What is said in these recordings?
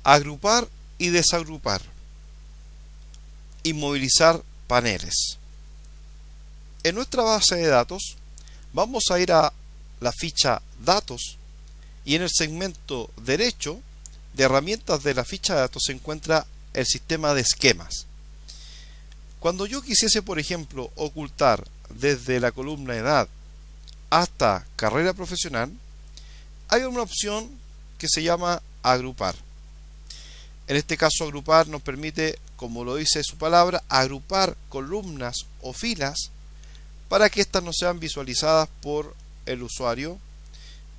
Agrupar y desagrupar. Inmovilizar paneles. En nuestra base de datos vamos a ir a la ficha Datos y en el segmento derecho de herramientas de la ficha de datos se encuentra el sistema de esquemas. Cuando yo quisiese, por ejemplo, ocultar desde la columna edad hasta carrera profesional, hay una opción que se llama agrupar. En este caso, agrupar nos permite, como lo dice su palabra, agrupar columnas o filas para que éstas no sean visualizadas por el usuario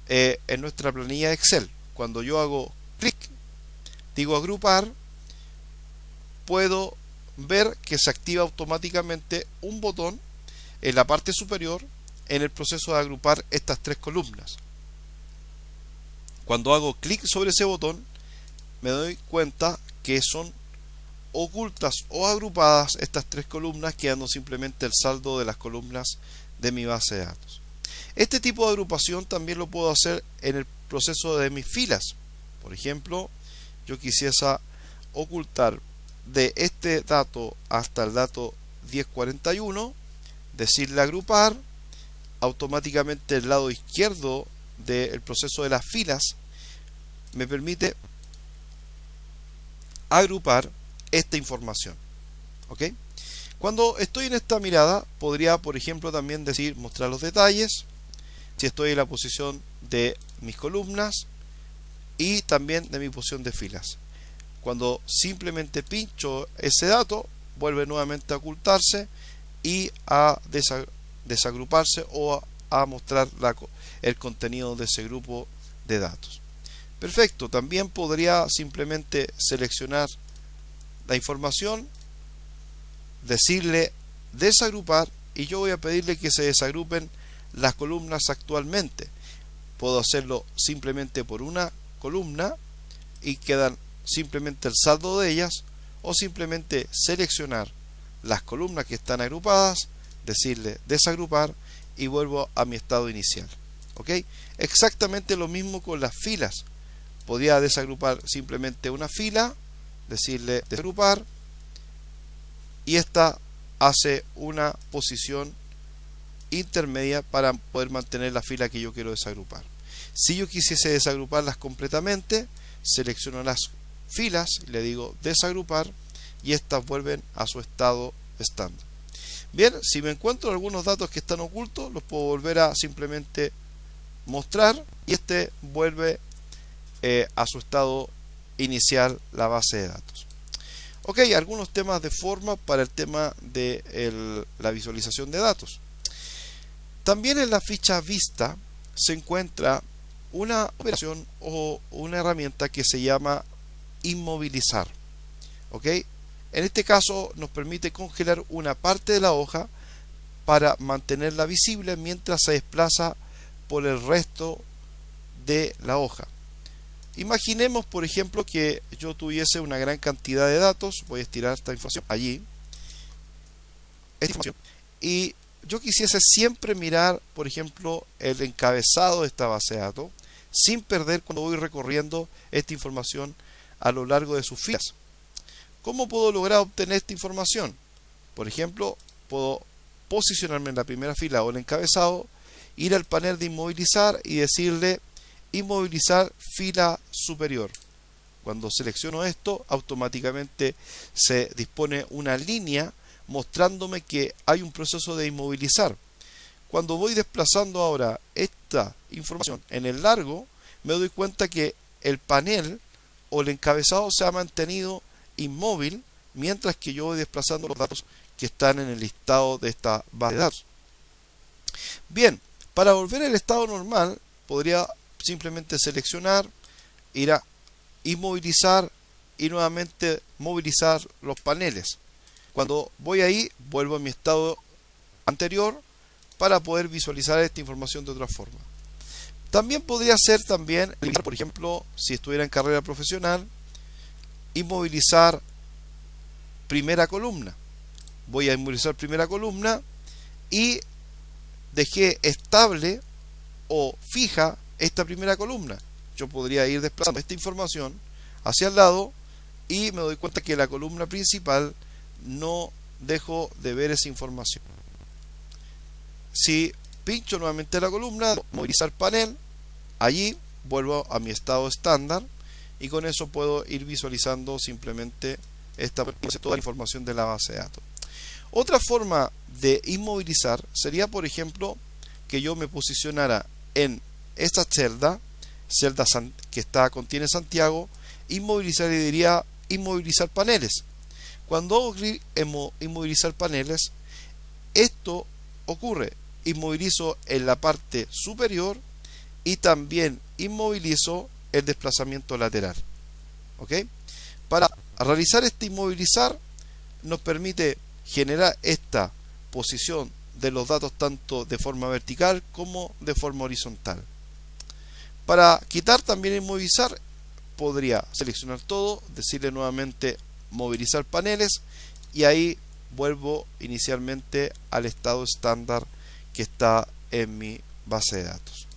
en nuestra planilla de Excel. Cuando yo hago clic, digo agrupar, puedo ver que se activa automáticamente un botón en la parte superior en el proceso de agrupar estas tres columnas. Cuando hago clic sobre ese botón, me doy cuenta que son ocultas o agrupadas estas tres columnas, quedando simplemente el saldo de las columnas de mi base de datos. Este tipo de agrupación también lo puedo hacer en el proceso de mis filas. Por ejemplo, yo quisiese ocultar de este dato hasta el dato 1041, decirle agrupar, automáticamente el lado izquierdo del proceso de las filas me permite agrupar esta información. ¿Ok? Cuando estoy en esta mirada, podría, por ejemplo, también decir mostrar los detalles, si estoy en la posición de mis columnas y también de mi posición de filas. Cuando simplemente pincho ese dato, vuelve nuevamente a ocultarse y a desagruparse o a mostrar el contenido de ese grupo de datos. Perfecto, también podría simplemente seleccionar la información, decirle desagrupar y yo voy a pedirle que se desagrupen las columnas actualmente. Puedo hacerlo simplemente por una columna y quedan simplemente el saldo de ellas, o simplemente seleccionar las columnas que están agrupadas, decirle desagrupar y vuelvo a mi estado inicial. ¿Ok? Exactamente lo mismo con las filas. Podría desagrupar simplemente una fila, decirle desagrupar y esta hace una posición intermedia para poder mantener la fila que yo quiero desagrupar. Si yo quisiese desagruparlas completamente, selecciono las filas, le digo desagrupar y estas vuelven a su estado estándar. Bien, si me encuentro algunos datos que están ocultos, los puedo volver a simplemente mostrar y este vuelve a su estado inicial la base de datos. Ok, algunos temas de forma para el tema de la visualización de datos. También en la ficha vista se encuentra una operación o una herramienta que se llama inmovilizar. ¿Ok? En este caso nos permite congelar una parte de la hoja para mantenerla visible mientras se desplaza por el resto de la hoja. Imaginemos, por ejemplo, que yo tuviese una gran cantidad de datos. Voy a estirar esta información allí. Y yo quisiese siempre mirar, por ejemplo, el encabezado de esta base de datos, sin perder cuando voy recorriendo esta información a lo largo de sus filas. ¿Cómo puedo lograr obtener esta información? Por ejemplo, puedo posicionarme en la primera fila o el encabezado, ir al panel de inmovilizar y decirle inmovilizar fila superior. Cuando selecciono esto, automáticamente se dispone una línea mostrándome que hay un proceso de inmovilizar. Cuando voy desplazando ahora esta información en el largo, me doy cuenta que el panel o el encabezado se ha mantenido inmóvil mientras que yo voy desplazando los datos que están en el listado de esta base de datos. Bien, para volver al estado normal, podría simplemente seleccionar, ir a inmovilizar y nuevamente movilizar los paneles. Cuando voy ahí, vuelvo a mi estado anterior para poder visualizar esta información de otra forma. También podría ser por ejemplo, si estuviera en carrera profesional, inmovilizar primera columna. Voy a inmovilizar primera columna y dejé estable o fija esta primera columna. Yo podría ir desplazando esta información hacia el lado y me doy cuenta que la columna principal no dejo de ver esa información. Si pincho nuevamente la columna, movilizar panel, allí vuelvo a mi estado estándar y con eso puedo ir visualizando simplemente toda la información de la base de datos. Otra forma de inmovilizar sería, por ejemplo, que yo me posicionara en esta celda que contiene Santiago, inmovilizar y diría inmovilizar paneles. Cuando hago clic en inmovilizar paneles, esto ocurre. Inmovilizo en la parte superior y también inmovilizo el desplazamiento lateral. ¿Ok? Para realizar este inmovilizar nos permite generar esta posición de los datos tanto de forma vertical como de forma horizontal. Para quitar también inmovilizar, podría seleccionar todo, decirle nuevamente movilizar paneles y ahí vuelvo inicialmente al estado estándar que está en mi base de datos.